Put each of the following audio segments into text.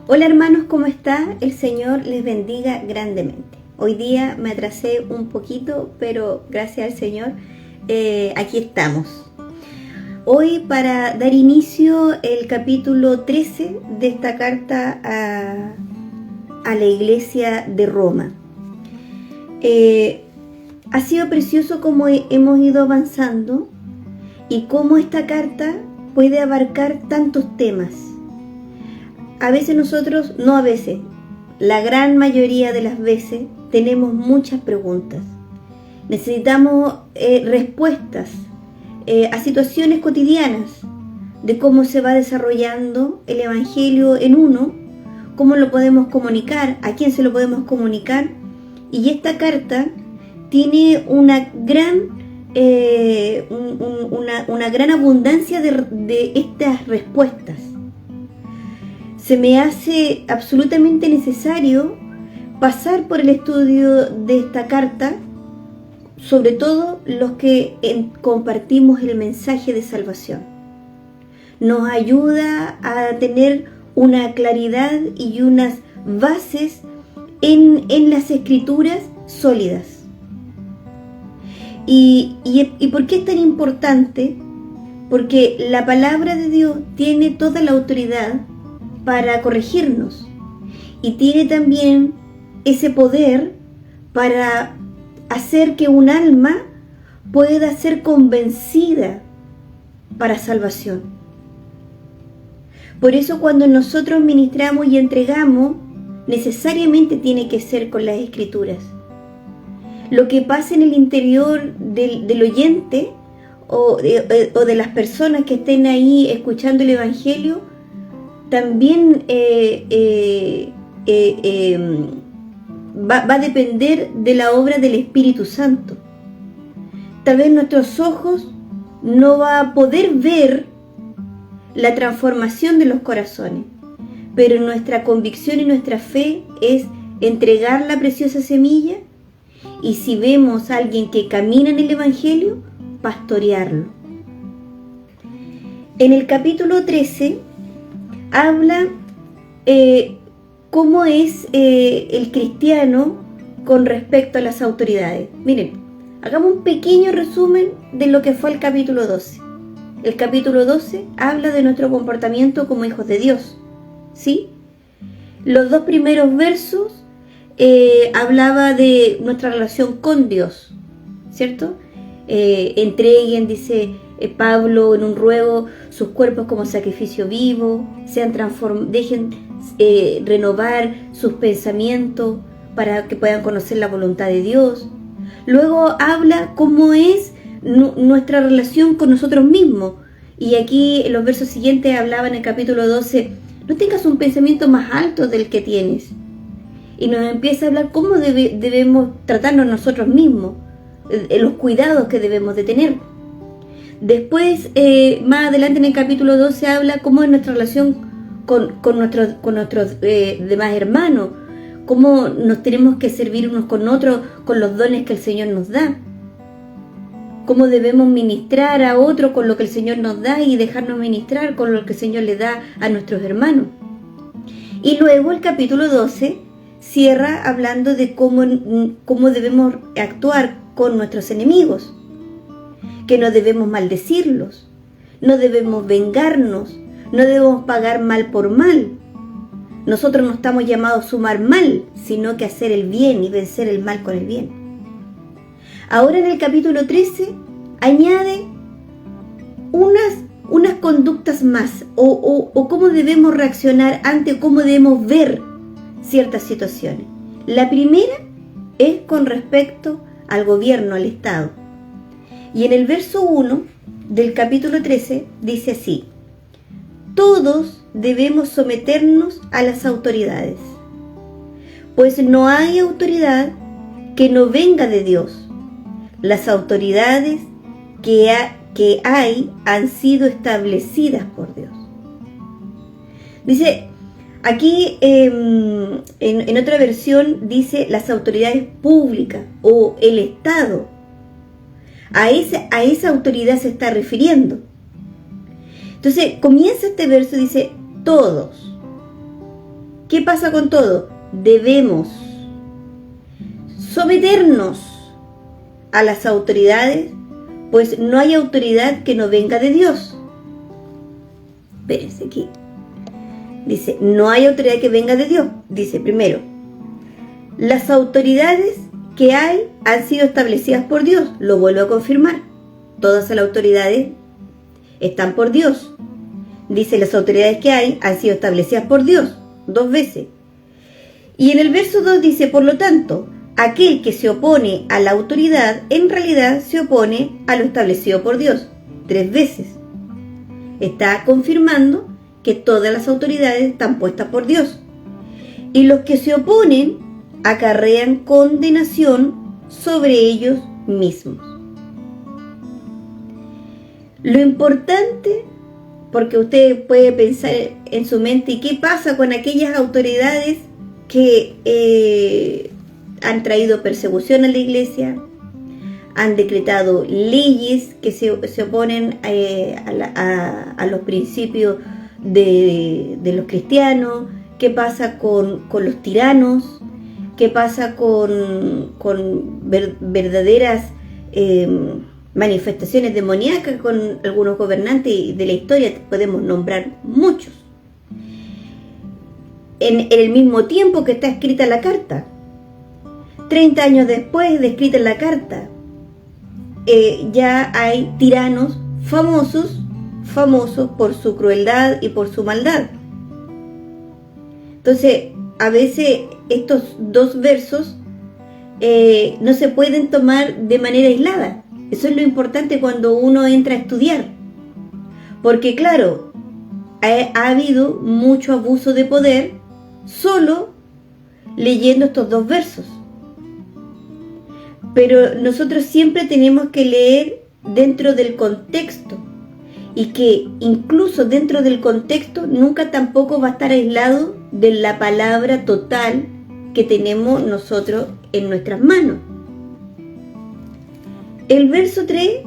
Hola hermanos, ¿cómo está? El Señor les bendiga grandemente. Hoy día me atrasé un poquito, pero gracias al Señor aquí estamos. Hoy para dar inicio el capítulo 13 de esta carta a la iglesia de Roma. Ha sido precioso cómo hemos ido avanzando y cómo esta carta puede abarcar tantos temas. A veces nosotros, no a veces, la gran mayoría de las veces tenemos muchas preguntas. Necesitamos respuestas a situaciones cotidianas de cómo se va desarrollando el Evangelio en uno, cómo lo podemos comunicar, a quién se lo podemos comunicar. Y esta carta tiene una gran abundancia de estas respuestas. Se me hace absolutamente necesario pasar por el estudio de esta carta, sobre todo los que compartimos el mensaje de salvación. Nos ayuda a tener una claridad y unas bases en las escrituras sólidas. ¿Y por qué es tan importante? Porque la palabra de Dios tiene toda la autoridad para corregirnos y tiene también ese poder para hacer que un alma pueda ser convencida para salvación. Por eso cuando nosotros ministramos y entregamos, necesariamente tiene que ser con las escrituras. Lo que pasa en el interior del oyente o de las personas que estén ahí escuchando el Evangelio también va a depender de la obra del Espíritu Santo. Tal vez nuestros ojos no va a poder ver la transformación de los corazones, pero nuestra convicción y nuestra fe es entregar la preciosa semilla, y si vemos a alguien que camina en el Evangelio, pastorearlo. En el capítulo 13 habla cómo es el cristiano con respecto a las autoridades. Miren, hagamos un pequeño resumen de lo que fue el capítulo 12. El capítulo 12 habla de nuestro comportamiento como hijos de Dios, ¿sí? Los dos primeros versos hablaba de nuestra relación con Dios, ¿cierto? Entreguen, dice Pablo en un ruego, sus cuerpos como sacrificio vivo, dejen renovar sus pensamientos para que puedan conocer la voluntad de Dios. Luego habla cómo es nuestra relación con nosotros mismos, y aquí en los versos siguientes hablaba en el capítulo 12, no tengas un pensamiento más alto del que tienes, y nos empieza a hablar cómo debemos tratarnos nosotros mismos, los cuidados que debemos de tener. Después, más adelante en el capítulo 12 habla cómo es nuestra relación con nuestros demás hermanos, cómo nos tenemos que servir unos con otros con los dones que el Señor nos da, cómo debemos ministrar a otros con lo que el Señor nos da y dejarnos ministrar con lo que el Señor le da a nuestros hermanos. Y luego el capítulo 12 cierra hablando de cómo debemos actuar con nuestros enemigos, que no debemos maldecirlos, no debemos vengarnos, no debemos pagar mal por mal. Nosotros no estamos llamados a sumar mal, sino que hacer el bien y vencer el mal con el bien. Ahora en el capítulo 13 añade unas conductas más, o cómo debemos reaccionar ante, cómo debemos ver ciertas situaciones. La primera es con respecto al gobierno, al Estado. Y en el verso 1 del capítulo 13 dice así: todos debemos someternos a las autoridades, pues no hay autoridad que no venga de Dios. Las autoridades que hay han sido establecidas por Dios. Dice, aquí en otra versión dice las autoridades públicas o el Estado. A esa autoridad se está refiriendo. Entonces comienza este verso, dice, todos. ¿Qué pasa con todo? Debemos someternos a las autoridades, pues no hay autoridad que no venga de Dios. Espérense aquí. Dice, no hay autoridad que venga de Dios. Dice, primero, las autoridades que hay han sido establecidas por Dios. Lo vuelvo a confirmar. Todas las autoridades están por Dios. Dice, las autoridades que hay han sido establecidas por Dios. 2 veces. Y en el verso 2 dice, por lo tanto, aquel que se opone a la autoridad, en realidad se opone a lo establecido por Dios. 3 veces. Está confirmando que todas las autoridades están puestas por Dios. Y los que se oponen acarrean condenación sobre ellos mismos. Lo importante, porque usted puede pensar en su mente, ¿y qué pasa con aquellas autoridades que han traído persecución a la iglesia, han decretado leyes que se oponen a los principios de los cristianos? ¿Qué pasa con los tiranos? ¿Qué pasa con verdaderas manifestaciones demoníacas con algunos gobernantes de la historia? Podemos nombrar muchos. En el mismo tiempo que está escrita la carta, 30 años después de escrita la carta, ya hay tiranos famosos por su crueldad y por su maldad. Entonces, a veces estos 2 versos no se pueden tomar de manera aislada. Eso es lo importante cuando uno entra a estudiar. Porque claro, ha habido mucho abuso de poder solo leyendo estos 2 versos. Pero nosotros siempre tenemos que leer dentro del contexto, y que incluso dentro del contexto nunca tampoco va a estar aislado de la palabra total que tenemos nosotros en nuestras manos. El verso 3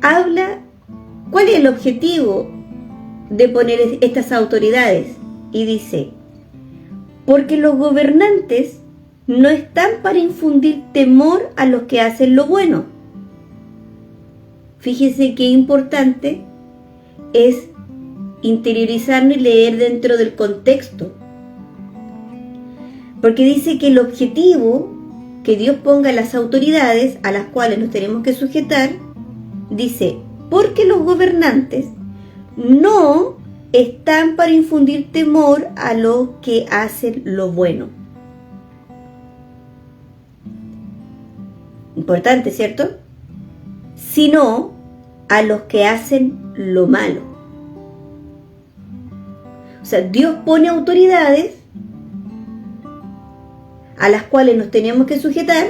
habla cuál es el objetivo de poner estas autoridades, y dice, porque los gobernantes no están para infundir temor a los que hacen lo bueno. Fíjense qué importante es interiorizarnos y leer dentro del contexto. Porque dice que el objetivo que Dios ponga a las autoridades a las cuales nos tenemos que sujetar, dice, porque los gobernantes no están para infundir temor a los que hacen lo bueno. Importante, ¿cierto? Sino a los que hacen lo malo. O sea, Dios pone autoridades a las cuales nos tenemos que sujetar,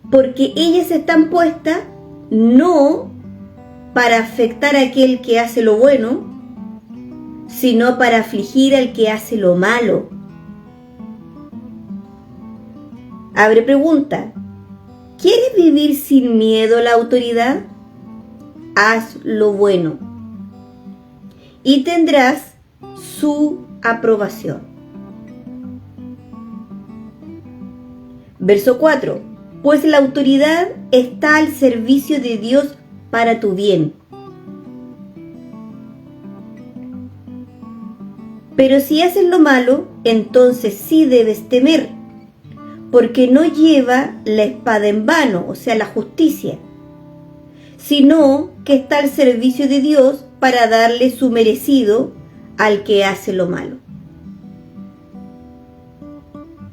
porque ellas están puestas no para afectar a aquel que hace lo bueno, sino para afligir al que hace lo malo. Abre pregunta. ¿Quieres vivir sin miedo a la autoridad? Haz lo bueno y tendrás su aprobación. Verso 4. Pues la autoridad está al servicio de Dios para tu bien. Pero si haces lo malo, entonces sí debes temer, porque no lleva la espada en vano, o sea, la justicia, sino que está al servicio de Dios para darle su merecido al que hace lo malo.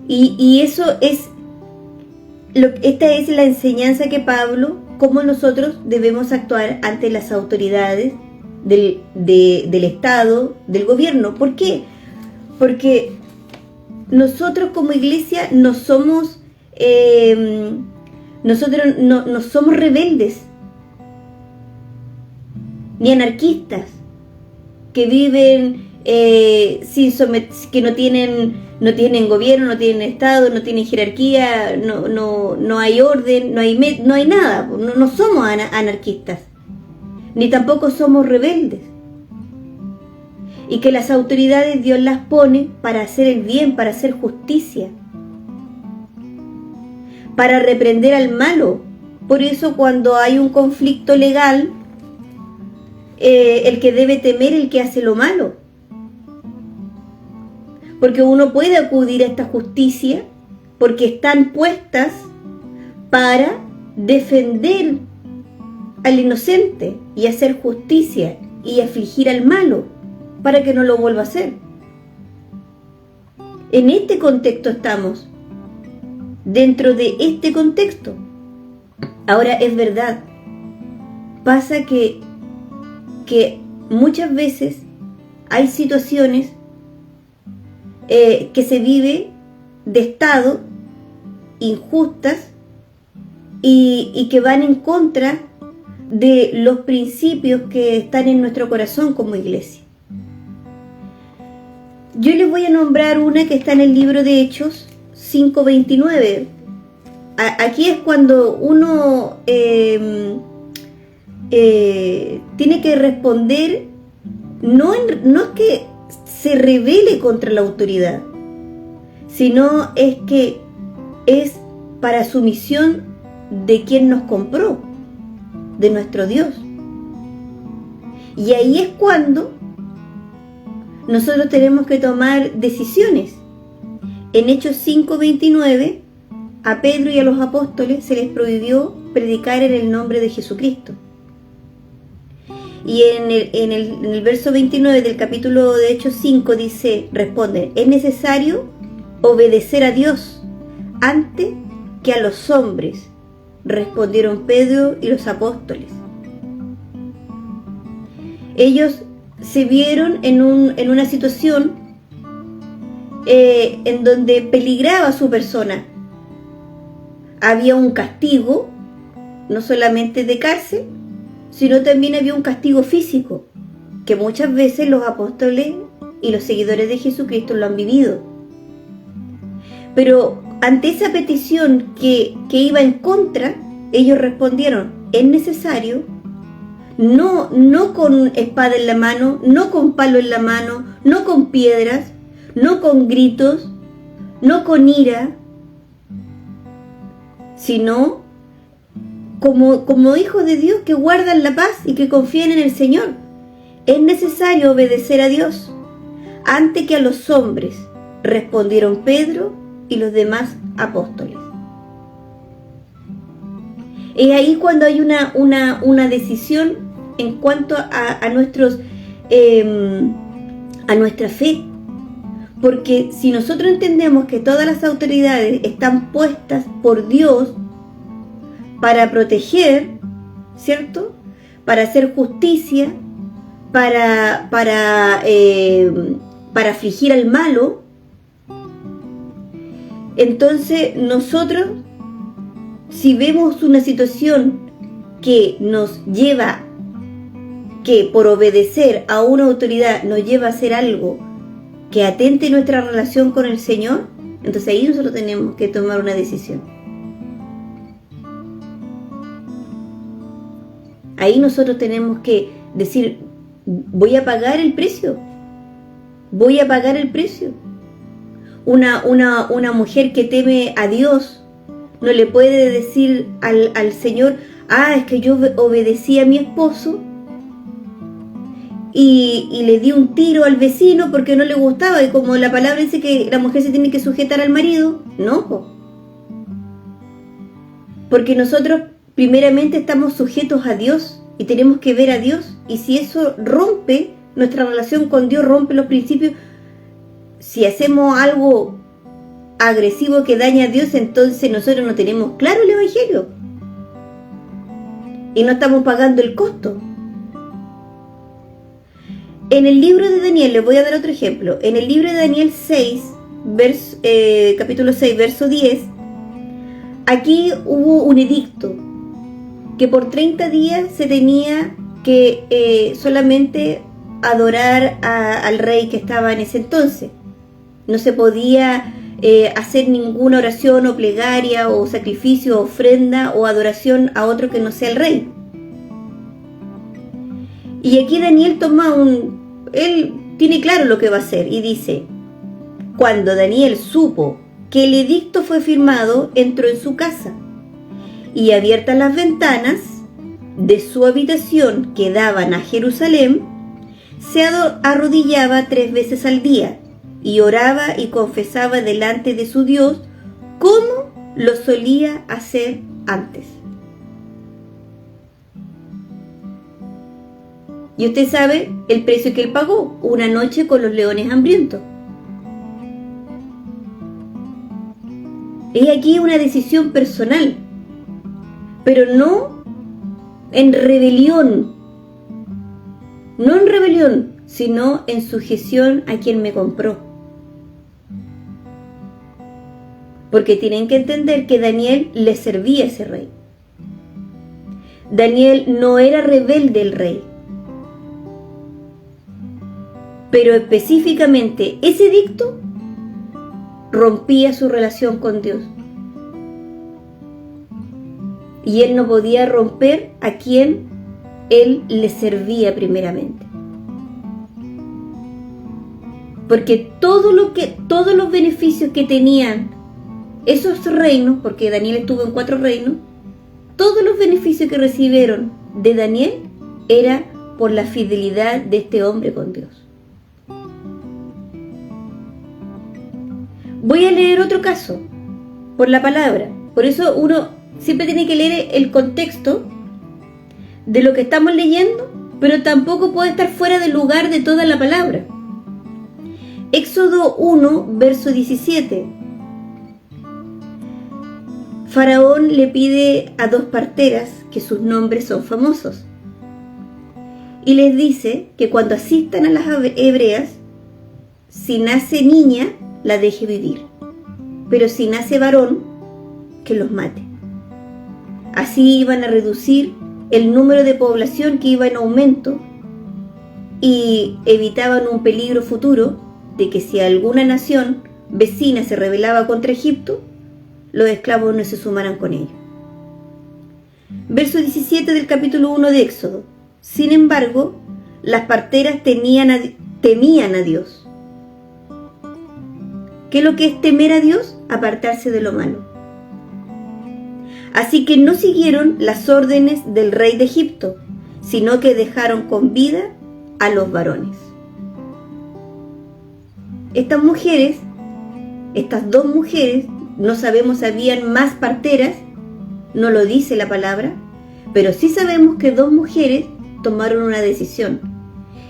Y eso es, esta es la enseñanza que Pablo, cómo nosotros debemos actuar ante las autoridades del Estado, del gobierno. ¿Por qué? Porque nosotros como iglesia no somos no somos rebeldes ni anarquistas que viven que no tienen gobierno, no tienen Estado, no tienen jerarquía, no hay orden, no hay nada. No somos anarquistas, ni tampoco somos rebeldes. y que las autoridades Dios las pone para hacer el bien, para hacer justicia, para reprender al malo. Por eso cuando hay un conflicto legal, el que debe temer el que hace lo malo, porque uno puede acudir a esta justicia porque están puestas para defender al inocente y hacer justicia y afligir al malo para que no lo vuelva a hacer. En este contexto estamos, dentro de este contexto. Ahora es verdad, pasa que muchas veces hay situaciones que se vive de Estado injustas y que van en contra de los principios que están en nuestro corazón como iglesia. Yo les voy a nombrar una que está en el libro de Hechos 5:29. Aquí es cuando uno tiene que responder, no es que se rebele contra la autoridad, sino es que es para sumisión de quien nos compró, de nuestro Dios. Y ahí es cuando nosotros tenemos que tomar decisiones. En Hechos 5:29, a Pedro y a los apóstoles se les prohibió predicar en el nombre de Jesucristo. Y en el verso 29 del capítulo de Hechos 5 dice, responde, es necesario obedecer a Dios antes que a los hombres, respondieron Pedro y los apóstoles. Ellos se vieron en una situación en donde peligraba su persona. Había un castigo, no solamente de cárcel, sino también había un castigo físico, que muchas veces los apóstoles y los seguidores de Jesucristo lo han vivido. Pero ante esa petición que iba en contra, ellos respondieron, es necesario, no con espada en la mano, no con palo en la mano, no con piedras, no con gritos, no con ira, sino como hijos de Dios que guardan la paz y que confían en el Señor. Es necesario obedecer a Dios antes que a los hombres, respondieron Pedro y los demás apóstoles. Es ahí cuando hay una decisión en cuanto a nuestra fe. Porque si nosotros entendemos que todas las autoridades están puestas por Dios para proteger, ¿cierto? Para hacer justicia, para afligir al malo, entonces nosotros, si vemos una situación que nos lleva, que por obedecer a una autoridad nos lleva a hacer algo que atente nuestra relación con el Señor, entonces ahí nosotros tenemos que tomar una decisión. Ahí nosotros tenemos que decir, voy a pagar el precio. Voy a pagar el precio. Una mujer que teme a Dios no le puede decir al Señor, es que yo obedecí a mi esposo y le di un tiro al vecino porque no le gustaba, y como la palabra dice que la mujer se tiene que sujetar al marido, no. Porque nosotros primeramente estamos sujetos a Dios y tenemos que ver a Dios, y si eso rompe nuestra relación con Dios, rompe los principios, si hacemos algo agresivo que daña a Dios, entonces nosotros no tenemos claro el Evangelio y no estamos pagando el costo. En el libro de Daniel, les voy a dar otro ejemplo. En el libro de Daniel 6, capítulo 6, verso 10, aquí hubo un edicto que por 30 días se tenía que solamente adorar al rey que estaba en ese entonces. No se podía hacer ninguna oración o plegaria o sacrificio, ofrenda o adoración a otro que no sea el rey. Y aquí Daniel toma él tiene claro lo que va a hacer y dice: cuando Daniel supo que el edicto fue firmado, entró en su casa y, abiertas las ventanas de su habitación que daban a Jerusalén, se arrodillaba 3 veces al día y oraba y confesaba delante de su Dios como lo solía hacer antes. Y usted sabe el precio que él pagó: una noche con los leones hambrientos. Es aquí una decisión personal, pero no en rebelión, sino en sujeción a quien me compró. Porque tienen que entender que Daniel le servía a ese rey. Daniel no era rebelde el rey, pero específicamente ese edicto rompía su relación con Dios. Y él no podía romper a quien él le servía primeramente. Porque todos los beneficios que tenían esos reinos, porque Daniel estuvo en 4 reinos, todos los beneficios que recibieron de Daniel era por la fidelidad de este hombre con Dios. Voy a leer otro caso por la palabra. Por eso uno siempre tiene que leer el contexto de lo que estamos leyendo, pero tampoco puede estar fuera del lugar de toda la palabra. Éxodo 1, verso 17. Faraón le pide a 2 parteras, que sus nombres son famosos, y les dice que cuando asistan a las hebreas, si nace niña, la deje vivir, pero si nace varón, que los mate. Así iban a reducir el número de población que iba en aumento y evitaban un peligro futuro de que si alguna nación vecina se rebelaba contra Egipto, los esclavos no se sumaran con ellos. Verso 17 del capítulo 1 de Éxodo. Sin embargo, las parteras temían a Dios. ¿Qué es lo que es temer a Dios? Apartarse de lo malo. Así que no siguieron las órdenes del rey de Egipto, sino que dejaron con vida a los varones. Estas dos mujeres, no sabemos si habían más parteras, no lo dice la palabra, pero sí sabemos que 2 mujeres tomaron una decisión,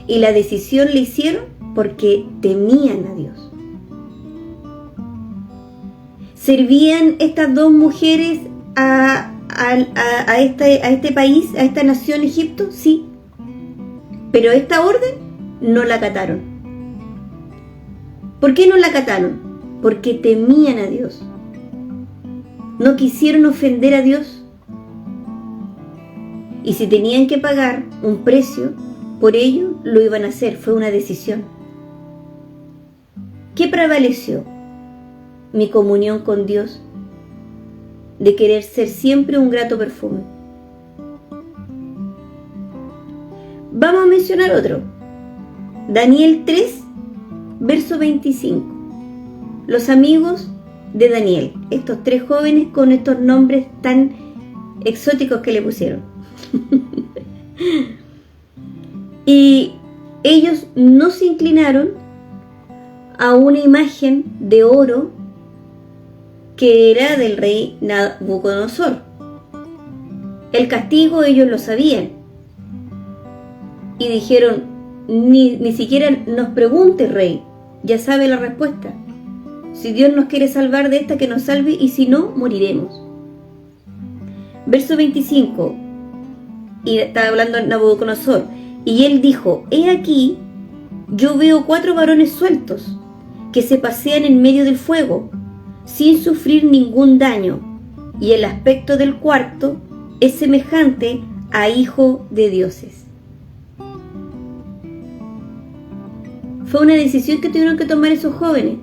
y la decisión la hicieron porque temían a Dios. ¿Servían estas 2 mujeres a este país, a esta nación Egipto? Sí, pero esta orden no la acataron. ¿Por qué no la acataron? Porque temían a Dios. No quisieron ofender a Dios. Y si tenían que pagar un precio por ello, lo iban a hacer. Fue una decisión. ¿Qué prevaleció? Mi comunión con Dios, de querer ser siempre un grato perfume. Vamos a mencionar otro. Daniel 3, verso 25. Los amigos de Daniel, estos 3 jóvenes con estos nombres tan exóticos que le pusieron. Y ellos no se inclinaron a una imagen de oro que era del rey Nabucodonosor. El castigo ellos lo sabían y dijeron: ni siquiera nos pregunte, rey, ya sabe la respuesta. Si Dios nos quiere salvar de esta, que nos salve, y si no, moriremos. Verso 25, y estaba hablando Nabucodonosor, y él dijo: he aquí, yo veo 4 varones sueltos que se pasean en medio del fuego sin sufrir ningún daño, y el aspecto del cuarto es semejante a hijo de dioses. Fue una decisión que tuvieron que tomar esos jóvenes.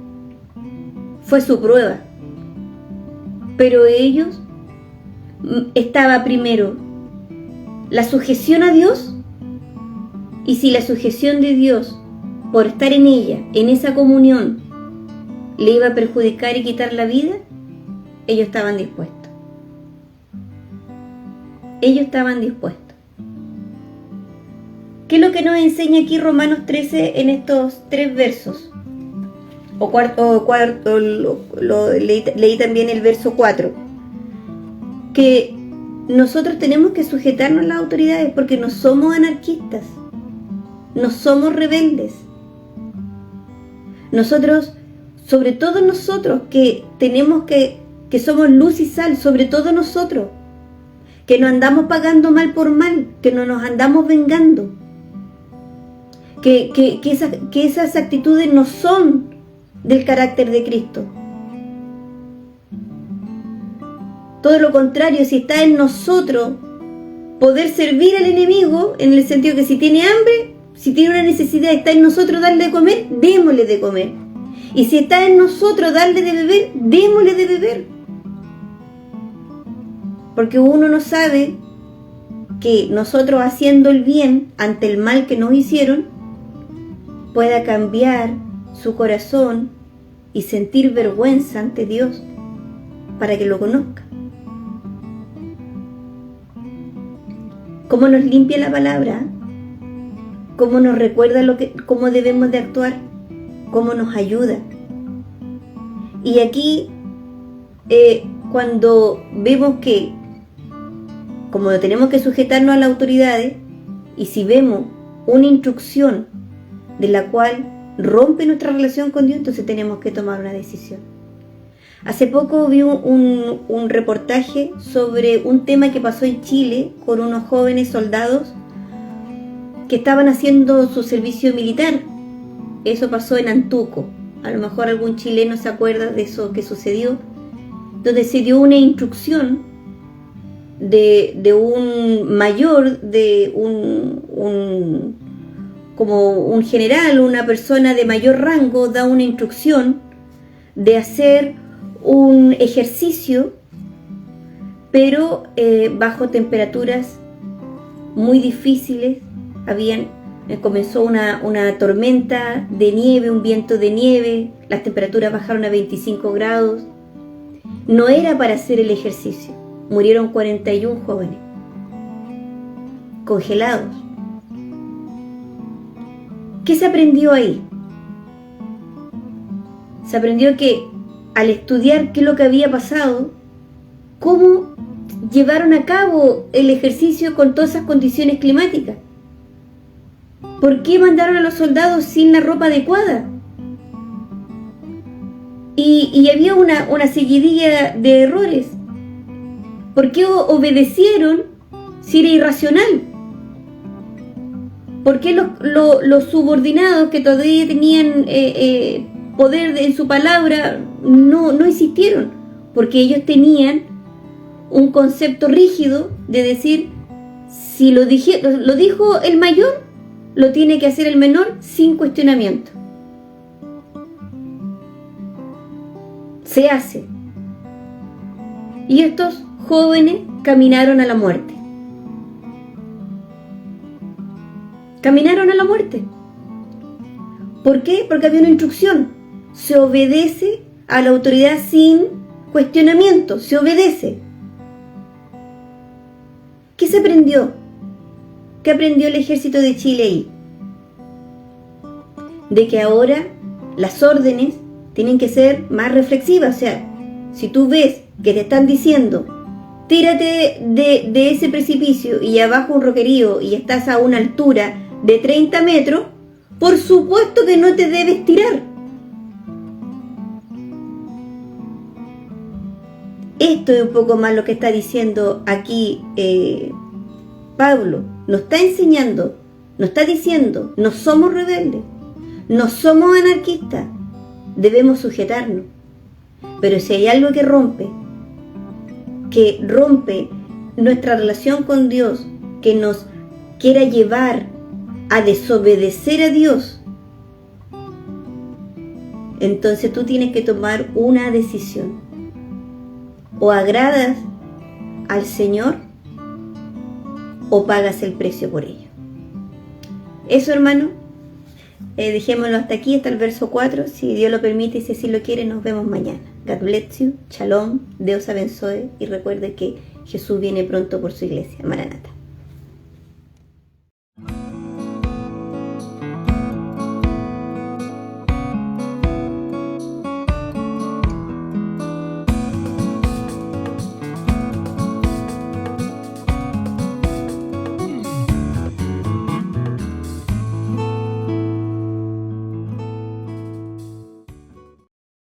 Fue su prueba. Pero ellos, estaba primero la sujeción a Dios, y si la sujeción de Dios por estar en ella, en esa comunión, le iba a perjudicar y quitar la vida, ellos estaban dispuestos. Ellos estaban dispuestos. ¿Qué es lo que nos enseña aquí Romanos 13 en estos 3 versos? Leí también el verso 4. Que nosotros tenemos que sujetarnos a las autoridades porque no somos anarquistas, no somos rebeldes. Nosotros, sobre todo nosotros que somos luz y sal, sobre todo nosotros, que no andamos pagando mal por mal, que no nos andamos vengando, que esas actitudes no son del carácter de Cristo. Todo lo contrario, si está en nosotros poder servir al enemigo, en el sentido que si tiene hambre, si tiene una necesidad, está en nosotros darle de comer, démosle de comer. Y si está en nosotros darle de beber, démosle de beber. Porque uno no sabe que nosotros haciendo el bien ante el mal que nos hicieron, pueda cambiar su corazón y sentir vergüenza ante Dios para que lo conozca. Cómo nos limpia la palabra, cómo nos recuerda cómo debemos de actuar, cómo nos ayuda. Y aquí, cuando vemos que, como tenemos que sujetarnos a las autoridades, y si vemos una instrucción de la cual rompe nuestra relación con Dios, entonces tenemos que tomar una decisión. Hace poco vi un reportaje sobre un tema que pasó en Chile con unos jóvenes soldados que estaban haciendo su servicio militar. Eso pasó en Antuco. A lo mejor algún chileno se acuerda de eso que sucedió, donde se dio una instrucción de un mayor, como un general, una persona de mayor rango, da una instrucción de hacer un ejercicio, pero bajo temperaturas muy difíciles. Comenzó una tormenta de nieve, un viento de nieve, las temperaturas bajaron a 25 grados. No era para hacer el ejercicio. Murieron 41 jóvenes, congelados. ¿Qué se aprendió ahí? Se aprendió que al estudiar qué es lo que había pasado, cómo llevaron a cabo el ejercicio con todas esas condiciones climáticas. ¿Por qué mandaron a los soldados sin la ropa adecuada? Y había una seguidilla de errores. ¿Por qué obedecieron si era irracional? ¿Por qué los subordinados que todavía tenían poder en su palabra no insistieron? Porque ellos tenían un concepto rígido de decir, si lo dijo el mayor, lo tiene que hacer el menor sin cuestionamiento. Se hace. Y estos jóvenes caminaron a la muerte. Caminaron a la muerte. ¿Por qué? Porque había una instrucción. Se obedece a la autoridad sin cuestionamiento. Se obedece. ¿Qué se aprendió? ¿Qué aprendió el ejército de Chile ahí? De que ahora las órdenes tienen que ser más reflexivas. O sea, si tú ves que te están diciendo, tírate de ese precipicio y abajo un roquerío y estás a una altura de 30 metros, por supuesto que no te debes tirar. Esto es un poco más lo que está diciendo aquí Pablo. Nos está enseñando, nos está diciendo, no somos rebeldes, no somos anarquistas, debemos sujetarnos. Pero si hay algo que rompe nuestra relación con Dios, que nos quiera llevar a desobedecer a Dios, entonces tú tienes que tomar una decisión. O agradas al Señor o pagas el precio por ello. Eso, hermano, Dejémoslo hasta aquí, hasta el verso 4. Si Dios lo permite y si así lo quiere, nos vemos mañana. God bless you, shalom, Dios abençoe y recuerde que Jesús viene pronto por su iglesia. Maranata.